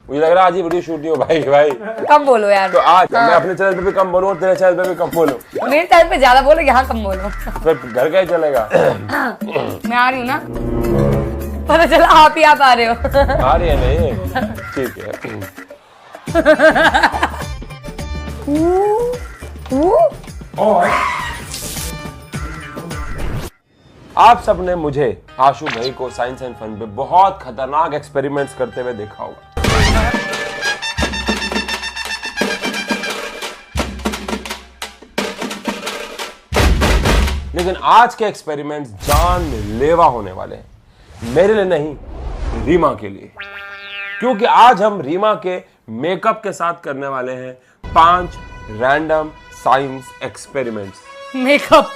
मुझे लग रहा है आज ही वीडियो शूट नहीं हो भाई। भाई कम बोलो यार। तो आज मैं अपने चैनल पे भी कम बोलूँ और तेरे चैनल पे भी कम बोलूँ। मेरे चैनल पे ज्यादा बोलो, यहाँ कम बोलो। फिर घर का ही चलेगा। मैं आ रही हूँ ना, पता चला आप ही आप आ रहे हो। आ रही है नहीं, ठीक है। और आप सबने मुझे आशु भाई को साइंस एंड फन पे बहुत खतरनाक एक्सपेरिमेंट्स करते हुए देखा होगा। लेकिन आज के एक्सपेरिमेंट्स जानलेवा होने वाले हैं, मेरे लिए नहीं, रीमा के लिए। क्योंकि आज हम रीमा के मेकअप के साथ करने वाले हैं 5 रैंडम साइंस एक्सपेरिमेंट्स। मेकअप?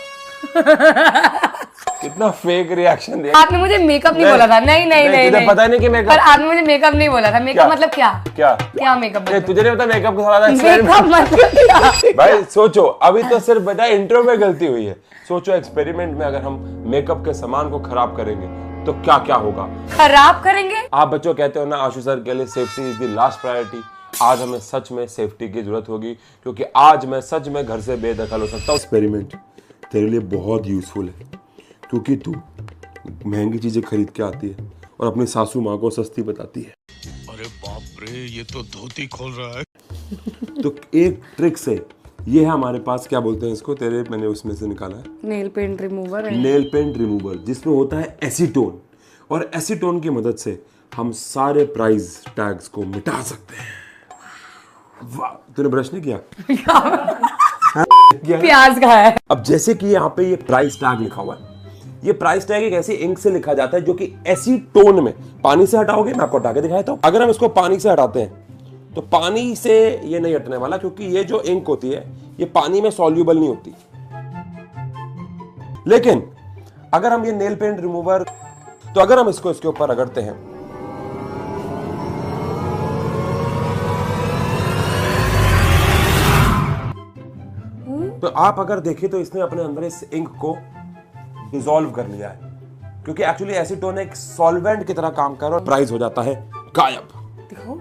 कितना फेक रिएक्शन दिया। आपने मुझे मेकअप नहीं बोला था। नहीं नहीं नहीं, तुझे पता नहीं कि मेकअप, पर आपने मुझे मेकअप नहीं बोला था। मेकअप मतलब क्या? क्या मेकअप मतलब? तुझे नहीं पता मेकअप के साथ मेकअप मतलब क्या? भाई सोचो, अभी तो सिर्फ बेटा इंट्रो में गलती हुई है। सोचो एक्सपेरिमेंट में अगर हम मेकअप के सामान को खराब करेंगे तो क्या क्या होगा। खराब करेंगे? आप बच्चों कहते हो ना आशु सर के लिए safety is the last priority. आज हमें सच में सेफ्टी की जरूरत होगी, क्योंकि आज मैं सच में घर से बेदखल हो सकता हूँ। एक्सपेरिमेंट तेरे लिए बहुत यूजफुल है, क्योंकि तू महंगी चीजें खरीद के आती है और अपनी सासू माँ को सस्ती बताती है। अरे बाप रे, ये तो धोती खोल रहा है। तो एक ट्रिक से, ये है हमारे पास, क्या बोलते हैं इसको, तेरे मैंने उसमें से निकाला है, नेल पेंट रिमूवर है। नेल पेंट रिमूवर, जिसमें होता है एसीटोन, और एसीटोन की मदद से हम सारे प्राइस टैग्स को मिटा सकते हैं। वाह, तूने ब्रश नहीं किया? प्याज का है। अब जैसे कि यहाँ पे ये प्राइस टैग लिखा हुआ है, ये प्राइस टैग एक ऐसी इंक से लिखा जाता है जो कि एसीटोन में, पानी से हटाओगे, मैं आपको हटा के दिखाया था। अगर हम इसको पानी से हटाते हैं तो पानी से ये नहीं हटने वाला, क्योंकि ये जो इंक होती है ये पानी में सॉल्यूबल नहीं होती। लेकिन अगर हम ये नेल पेंट रिमूवर, तो अगर हम इसको इसके ऊपर रगड़ते हैं तो आप अगर देखें तो इसने अपने अंदर इस इंक को डिसॉल्व कर लिया है, क्योंकि एक्चुअली एसीटोन एक सॉल्वेंट की तरह काम कर रहा है और प्राइस हो जाता है गायब। देखो,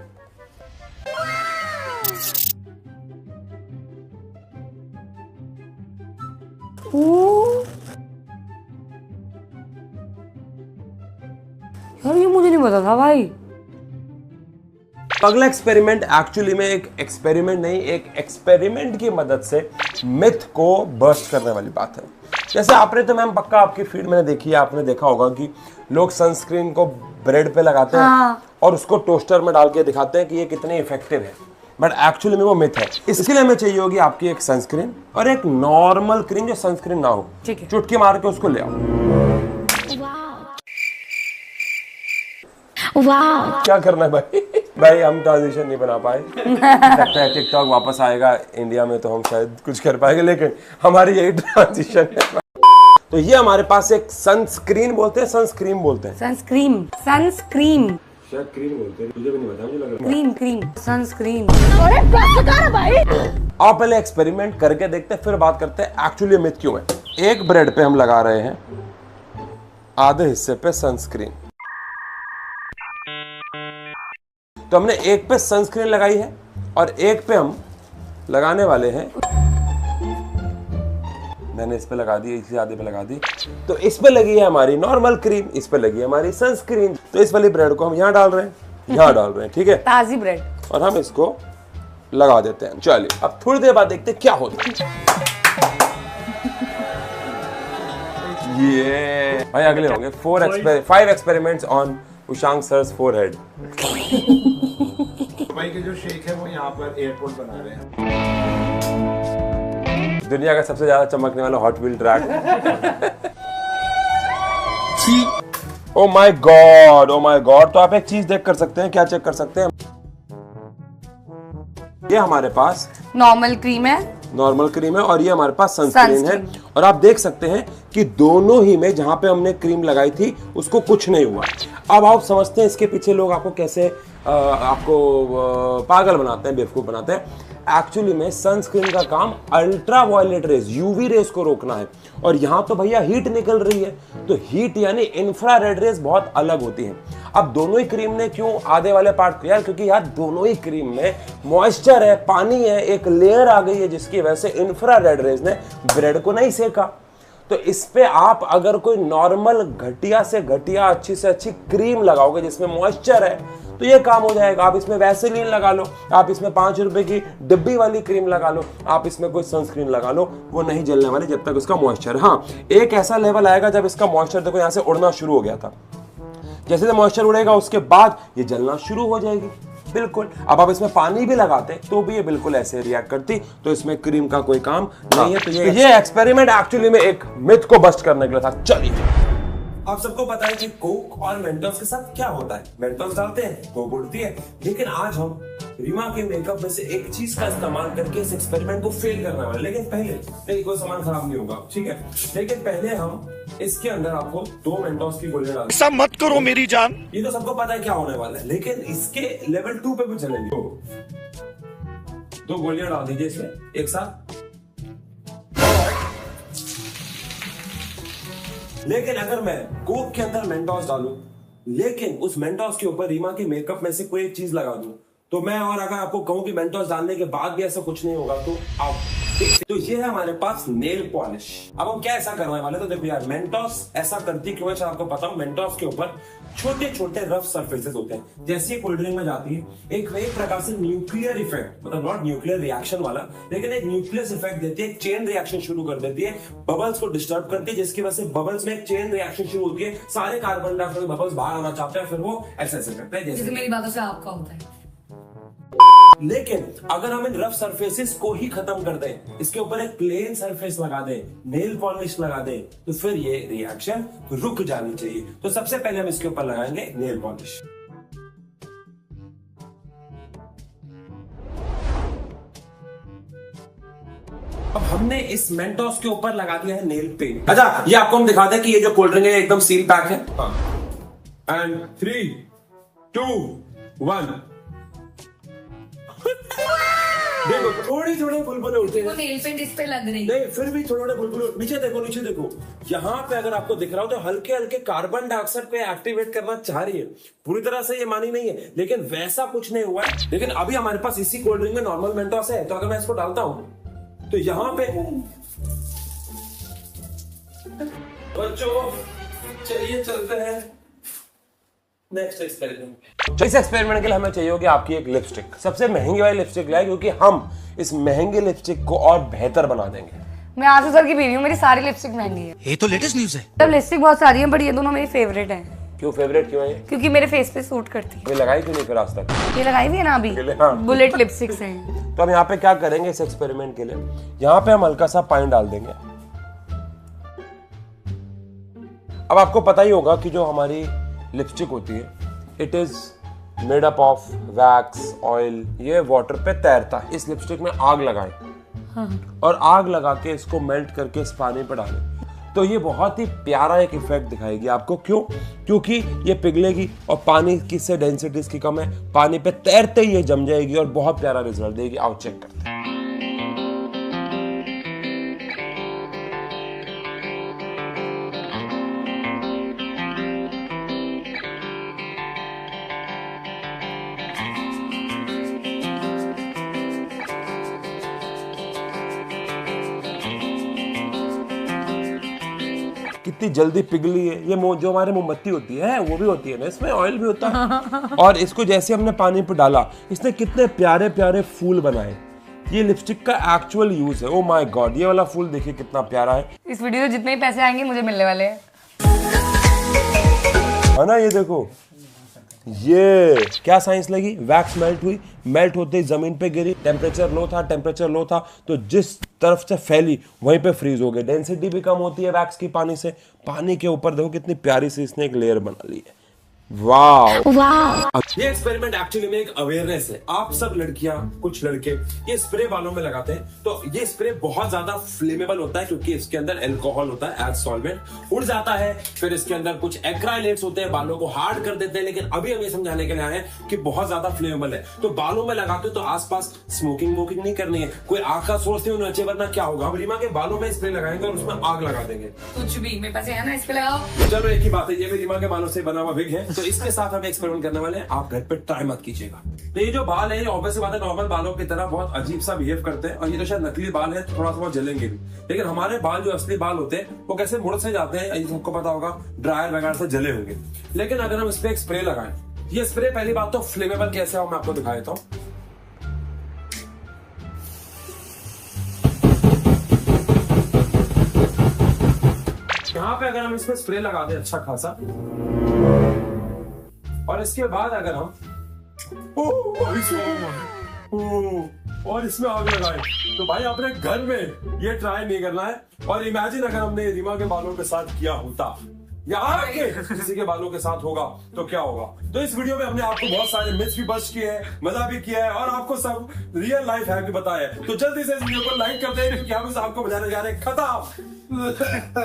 यार ये मुझे नहीं पता था भाई। अगला एक्सपेरिमेंट एक्चुअली में एक एक्सपेरिमेंट नहीं, एक एक्सपेरिमेंट की मदद से मिथ को बर्स्ट करने वाली बात है। जैसे आपने तो मैम पक्का आपकी फील्ड में देखी है, आपने देखा होगा कि लोग सनस्क्रीन को ब्रेड पे लगाते हैं और उसको टोस्टर में डाल के दिखाते हैं कि ये कितने इफेक्टिव है, बट एक्चुअली में वो मिथ है। इसके लिए हमें चाहिए होगी आपकी एक सनस्क्रीन और एक नॉर्मल क्रीम जो सनस्क्रीन ना हो। चुटकी मार के उसको ले आओ। वाह, क्या करना है भाई? भाई हम ट्रांजिशन नहीं बना पाए। लगता है टिकटॉक वापस आएगा इंडिया में तो हम शायद कुछ कर पाएंगे, लेकिन हमारी यही ट्रांजिशन है। तो ये हमारे पास एक सनस्क्रीन बोलते हैं, सनस्क्रीन बोलते हैं, सनस्क्रीन, सनस्क्रीन, शायद क्रीम बोलते हैं, मुझे भी नहीं पता, मुझे लग रहा है क्रीम, क्रीम, सनस्क्रीन। आप पहले एक्सपेरिमेंट करके देखते हैं, फिर बात करते हैं एक्चुअली मिथ क्यों है। एक ब्रेड पे हम लगा रहे हैं आधे हिस्से पे सनस्क्रीन, तो हमने एक पे सनस्क्रीन लगाई है और एक पे हम लगाने वाले हैं, मैंने इस पे लगा दी, इसी आधे पे लगा दी, तो इस पे लगी है हमारी नॉर्मल क्रीम, इस पे लगी है हमारी सनस्क्रीन। तो इस वाली ब्रेड को हम यहाँ डाल रहे हैं, यहाँ डाल रहे हैं, ठीक है, ताजी ब्रेड, और हम इसको लगा देते हैं। चलिए अब थोड़ी देर बाद देखते हैं क्या होता है। ये भाई अगले होंगे 5 एक्सपेरिमेंट्स ऑन उशांक सर's forehead। भाई के जो शेख है वो यहाँ पर एयरपोर्ट बना रहे हैं। दुनिया का सबसे ज्यादा चमकने वाला hot wheel track. Oh my God, oh my God. तो आप एक चीज देख कर सकते हैं, क्या चेक कर सकते हैं, ये हमारे पास नॉर्मल क्रीम है, नॉर्मल क्रीम है, और ये हमारे पास सनस्क्रीन है। और आप देख सकते हैं कि दोनों ही में जहां पे हमने क्रीम लगाई थी उसको कुछ नहीं हुआ। अब आप समझते हैं इसके पीछे लोग आपको कैसे आपको पागल बनाते हैं, बेवकूफ बनाते हैं। एक्चुअली में सनस्क्रीन का काम ultra violet rays, UV rays को रोकना है। और यहां तो भैया हीट निकल रही है, तो हीट यानी इंफ्रारेड रेज बहुत अलग होती है। अब दोनों ही क्रीम ने क्यों आधे वाले पार्ट यार, क्योंकि यार दोनों ही क्रीम में मॉइस्चर है, पानी है, एक लेयर आ गई है जिसकी वजह से इंफ्रारेड रेज ने ब्रेड को नहीं सेका। तो इस पे आप अगर कोई नॉर्मल घटिया से घटिया अच्छी से अच्छी क्रीम लगाओगे जिसमें मॉइस्चर है तो ये काम हो जाएगा। आप इसमें वैसेलीन लगा लो, आप इसमें 5 रुपए की डिब्बी वाली क्रीम लगा लो, आप इसमें कोई सनस्क्रीन लगा लो, वो नहीं जलने वाली जब तक उसका मॉइस्चर। हाँ, एक ऐसा लेवल आएगा जब इसका मॉइस्चर देखो यहां से उड़ना शुरू हो गया था, जैसे मॉइस्चर उड़ेगा उसके बाद ये जलना शुरू हो जाएगी। बिल्कुल। अब आप इसमें पानी भी लगाते तो भी ये बिल्कुल ऐसे रिएक्ट करती, तो इसमें क्रीम का कोई काम नहीं है। तो ये एक्सपेरिमेंट एक्चुअली में एक मिथ को बस्ट करने के लिए था। चलिए, आप सबको पता है कि कोक और मेंटोस के साथ क्या होता है। मेंटोस डालते हैं, कोक उड़ती है। लेकिन आज हम रीमा के मेकअप में से एक चीज का इस्तेमाल करके इस एक्सपेरिमेंट को फेल करने वाले। लेकिन पहले नहीं, कोई सामान खराब नहीं होगा, ठीक है। लेकिन पहले हम इसके अंदर आपको 2 मेंटोस की गोलियां डाल। ऐसा मत करो मेरी जान। ये तो सबको पता है क्या होने वाला है, लेकिन इसके लेवल 2 पे भी चलेंगे। 2 गोलियां डाल दीजिए इसमें एक साथ। लेकिन अगर मैं कोक के अंदर मेंटोस डालूं, लेकिन उस मेंटोस के ऊपर रीमा के मेकअप में से कोई एक चीज लगा दूं, तो मैं और अगर आपको कहूं कि मेंटोस डालने के बाद भी ऐसा कुछ नहीं होगा, तो आप तो ये है हमारे पास नेल पॉलिश। अब हम क्या ऐसा करने वाले, तो देखो यार, मेंटोस ऐसा करती क्यों है आपको पता हो। मेंटोस के ऊपर छोटे छोटे रफ सरफेसेस होते हैं। जैसे ही कोल्ड ड्रिंक में जाती है, एक प्रकार से न्यूक्लियर इफेक्ट, मतलब नॉट न्यूक्लियर रिएक्शन वाला, लेकिन एक न्यूक्लियस इफेक्ट देती है, एक चेन रिएक्शन शुरू कर देती है, बबल्स को डिस्टर्ब करती है, जिसकी वजह से बबल्स में एक चेन रिएक्शन शुरू होती है, सारे कार्बन डाइऑक्साइड बबल्स बाहर आना चाहते हैं, फिर वो ऐसे ऐसे करते हैं जैसे मेरी बातों से आपका होता है। लेकिन अगर हम इन रफ सरफेसेस को ही खत्म कर दें, इसके ऊपर एक प्लेन सरफेस लगा दें, नेल पॉलिश लगा दें, तो फिर ये रिएक्शन रुक जानी चाहिए। तो सबसे पहले हम इसके ऊपर लगाएंगे नेल पॉलिश। अब हमने इस मेंटोस के ऊपर लगा दिया है नेल पेंट। अच्छा, ये आपको हम दिखाते हैं कि ये जो कोल्ड ड्रिंक है एकदम सील पैक है। एंड 3, 2, 1। देखो थोड़ी थोड़े बुलबुले उठे हैं। वो नेल पेंट इस पे लग रही है। नहीं, फिर भी थोड़े थोड़े बुलबुले। नीचे देखो, नीचे देखो, यहाँ पे अगर आपको दिख रहा हो तो हल्के हल्के कार्बन डाइऑक्साइड पे एक्टिवेट करना चाह रही है। पूरी तरह से ये मानी नहीं है, लेकिन वैसा कुछ नहीं हुआ है। लेकिन अभी हमारे पास इसी कोल्ड ड्रिंक में नॉर्मल मेंटोस है, तो अगर मैं इसको डालता हूं तो यहाँ पे बच्चों चलिए चलते हैं नेक्स्ट एक्सपेरिमेंट। इस एक्सपेरिमेंट के लिए हमें चाहिए होगी आपकी एक लिपस्टिक। सबसे महंगी वाली लिपस्टिक लाए, क्योंकि हम इस महंगी लिपस्टिक को और बेहतर बना देंगे। मैं आसू सर की बीवी हूँ, मेरी सारी लिपस्टिक महंगी है। ये तो लेटेस्ट न्यूज है। तब लिपस्टिक बहुत सारी है, बट ये दोनों मेरी फेवरेट है। क्यों फेवरेट क्यों है ये? क्योंकि मेरे फेस पे सूट करती है। ये लगाई क्यों नहीं फिर आज तक? ये लगाई हुई है ना अभी, हाँ। बुलेट लिपस्टिक्स हैं। तो हम यहाँ पे क्या करेंगे इस एक्सपेरिमेंट के लिए, यहाँ पे हम हल्का सा पानी डाल देंगे। अब आपको पता ही होगा कि जो हमारी लिपस्टिक होती है, it is made up of wax oil. ये वाटर पे तैरता है। इस लिपस्टिक में आग लगाएं, हाँ। और आग लगा के इसको मेल्ट करके इस पानी पे डालें, तो ये बहुत ही प्यारा एक इफेक्ट दिखाएगी आपको। क्यों? क्योंकि ये पिघलेगी और पानी की से डेंसिटी इसकी कम है, पानी पे तैरते ही ये जम जाएगी और बहुत प्यारा रिजल्ट देगी। आओ चेक करते हैं। कितनी जल्दी पिघली है ये। जो हमारे मोमबत्ती होती है वो भी होती है ना, इसमें ऑयल भी होता है। और इसको जैसे हमने पानी पे डाला, इसने कितने प्यारे प्यारे फूल बनाए। ये लिपस्टिक का एक्चुअल यूज है। ओ माय गॉड, ये वाला फूल देखिए कितना प्यारा है। इस वीडियो से जितने पैसे आएंगे मुझे मिलने वाले हैं, है ना। ये देखो, ये क्या साइंस लगी। वैक्स मेल्ट हुई, मेल्ट होते ही जमीन पे गिरी, टेम्परेचर लो था तो जिस तरफ से फैली वहीं पे फ्रीज हो गई। डेंसिटी भी कम होती है वैक्स की पानी से। पानी के ऊपर देखो कितनी प्यारी सी इसने एक लेयर बना ली है। वाह, ये एक्सपेरिमेंट एक्चुअली में एक अवेयरनेस है। आप सब लड़कियां, कुछ लड़के ये स्प्रे बालों में लगाते हैं, तो ये स्प्रे बहुत ज्यादा फ्लेमेबल होता है क्योंकि इसके अंदर अल्कोहल होता है एज सॉल्वेंट, उड़ जाता है। फिर इसके अंदर कुछ एक्राइलेट्स होते हैं, बालों को हार्ड कर देते हैं। लेकिन अभी हम ये समझाने के लिए आए हैं कि बहुत ज्यादा फ्लेमेबल है। तो बालों में लगाते हो तो आसपास स्मोकिंग वोकिंग नहीं करनी है, कोई आग का सोर्स नहीं होना चाहिए, वरना क्या होगा, हम रीमा के बालों में स्प्रे लगाएंगे और उसमें आग लगा देंगे। कुछ भी मेरे पास है ना, इस पे लगाओ। चलो एक ही बात है, ये भी रीमा के बालों से बना हुआ विग है, तो इसके साथ हम एक्सपेरिमेंट करने वाले हैं। आप घर पे ट्राई मत कीजिएगा। तो ये जो बाल है, ये ऑब्वियस बात है नॉर्मल बालों की तरह बहुत अजीब सा बिहेव करते हैं, और ये तो शायद नकली बाल है, थोड़ा सा बहुत जलेंगे भी। लेकिन हमारे बाल जो असली बाल होते हैं वो कैसे मुड़ से जाते हैं, ये सबको पता होगा, ड्रायर वगैरह से जले होंगे। लेकिन अगर हम इस पे एक स्प्रे लगाएं, ये स्प्रे पहली बात तो फ्लेमेबल कैसे हो मैं आपको दिखा देता हूं। यहाँ पे अगर हम इसमें स्प्रे लगा दें अच्छा खासा, और इसके बाद अगर हम और इसमें आग लगाए, तो भाई अपने घर में ये ट्राई नहीं करना है। और इमेजिन अगर हमने रीमा के बालों के साथ किया होता या आपके किसी के बालों के साथ होगा तो क्या होगा। तो इस वीडियो में हमने आपको बहुत सारे मिथ्स भी बस्ट किए हैं, मजा भी किया है, और आपको सब रियल लाइफ हैक भी बताया है। तो जल्दी से इस वीडियो को लाइक कर दें क्योंकि हम आपको बजाने जा रहे हैं खत्म।